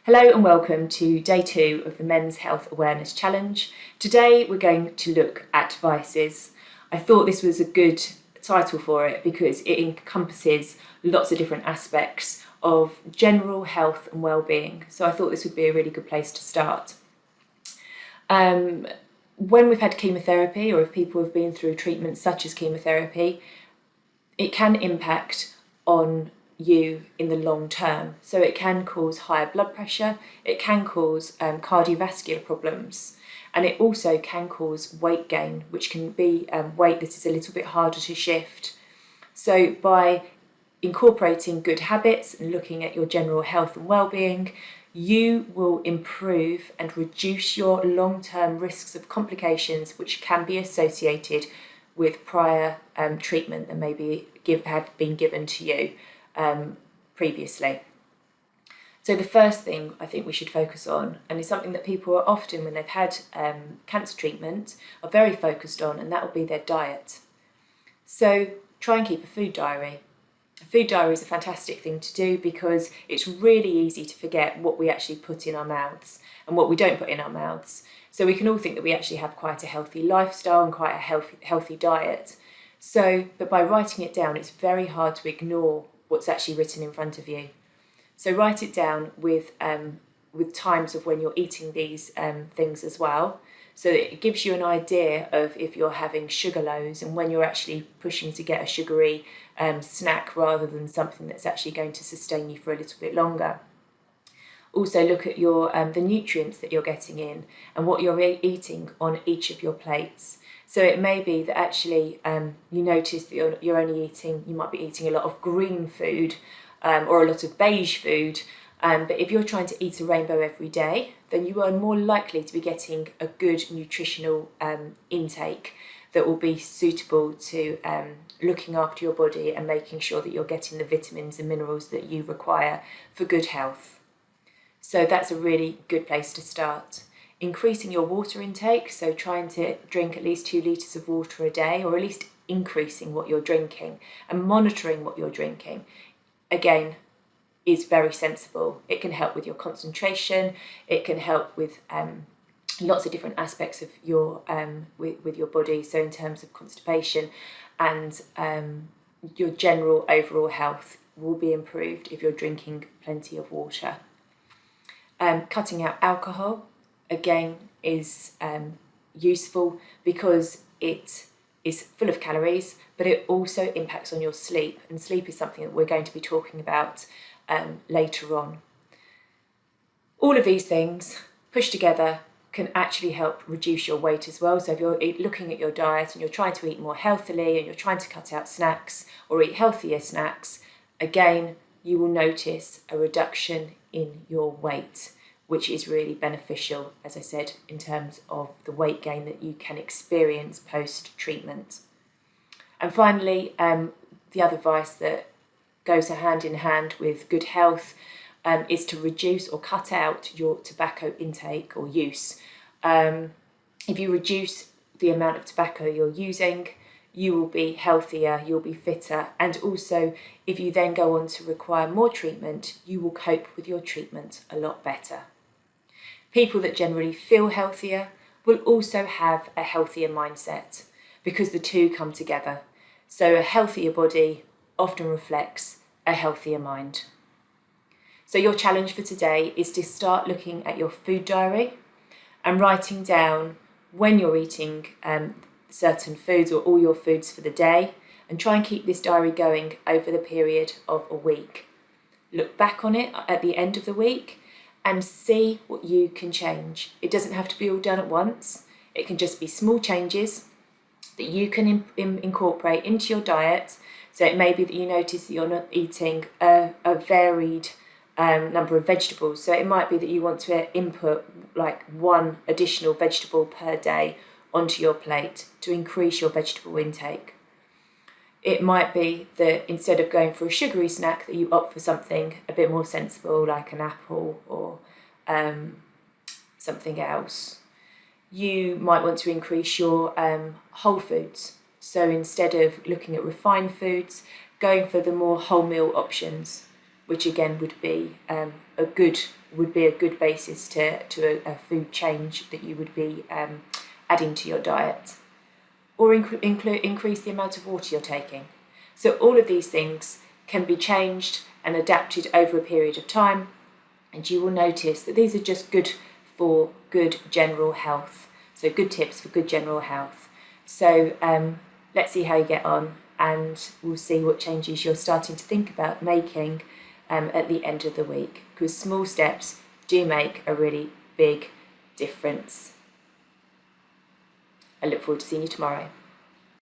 Hello and welcome to day 2 of the Men's Health Awareness Challenge. Today we're going to look at vices. I thought this was a good title for it because it encompasses lots of different aspects of general health and well-being. So I thought this would be a really good place to start. When we've had chemotherapy, or if people have been through treatments such as chemotherapy, it can impact on you in the long term. So it can cause higher blood pressure, it can cause cardiovascular problems, and it also can cause weight gain, which can be weight that is a little bit harder to shift. So by incorporating good habits and looking at your general health and well-being, you will improve and reduce your long-term risks of complications which can be associated with prior treatment that maybe had been given to you previously. So the first thing I think we should focus on, and is something that people are often, when they've had cancer treatment, are very focused on, and that will be their diet. So try and keep a food diary. A food diary is a fantastic thing to do because it's really easy to forget what we actually put in our mouths and what we don't put in our mouths. So we can all think that we actually have quite a healthy lifestyle and quite a healthy diet. But by writing it down, it's very hard to ignore what's actually written in front of you. So write it down with times of when you're eating these things as well, so that it gives you an idea of if you're having sugar lows and when you're actually pushing to get a sugary snack rather than something that's actually going to sustain you for a little bit longer. Also look at your the nutrients that you're getting in and what you're eating on each of your plates. So it may be that actually you notice that you might be eating a lot of green food or a lot of beige food, but if you're trying to eat a rainbow every day, then you are more likely to be getting a good nutritional intake that will be suitable to looking after your body and making sure that you're getting the vitamins and minerals that you require for good health. So that's a really good place to start. Increasing your water intake, so trying to drink at least 2 litres of water a day, or at least increasing what you're drinking, and monitoring what you're drinking, again, is very sensible. It can help with your concentration, it can help with lots of different aspects of your with your body, so in terms of constipation and your general overall health will be improved if you're drinking plenty of water. Cutting out alcohol, again, is useful because it is full of calories, but it also impacts on your sleep, and sleep is something that we're going to be talking about later on. All of these things pushed together can actually help reduce your weight as well. So if you're looking at your diet and you're trying to eat more healthily and you're trying to cut out snacks or eat healthier snacks, again, you will notice a reduction in your weight, which is really beneficial, as I said, in terms of the weight gain that you can experience post-treatment. And finally, the other vice that goes hand in hand with good health is to reduce or cut out your tobacco intake or use. If you reduce the amount of tobacco you're using, you will be healthier, you'll be fitter, and also if you then go on to require more treatment, you will cope with your treatment a lot better. People that generally feel healthier will also have a healthier mindset because the two come together. So a healthier body often reflects a healthier mind. So your challenge for today is to start looking at your food diary and writing down when you're eating certain foods or all your foods for the day, and try and keep this diary going over the period of a week. Look back on it at the end of the week and see what you can change. It doesn't have to be all done at once. It can just be small changes that you can incorporate into your diet. So it may be that you notice that you're not eating a varied number of vegetables. So it might be that you want to input like 1 additional vegetable per day onto your plate to increase your vegetable intake. It might be that instead of going for a sugary snack, that you opt for something a bit more sensible, like an apple or something else. You might want to increase your whole foods. So instead of looking at refined foods, going for the more wholemeal options, which again would be a good basis to a food change that you would be adding to your diet, or increase the amount of water you're taking. So all of these things can be changed and adapted over a period of time, and you will notice that these are just good for good general health. So good tips for good general health. So let's see how you get on, and we'll see what changes you're starting to think about making at the end of the week, because small steps do make a really big difference. I look forward to seeing you tomorrow.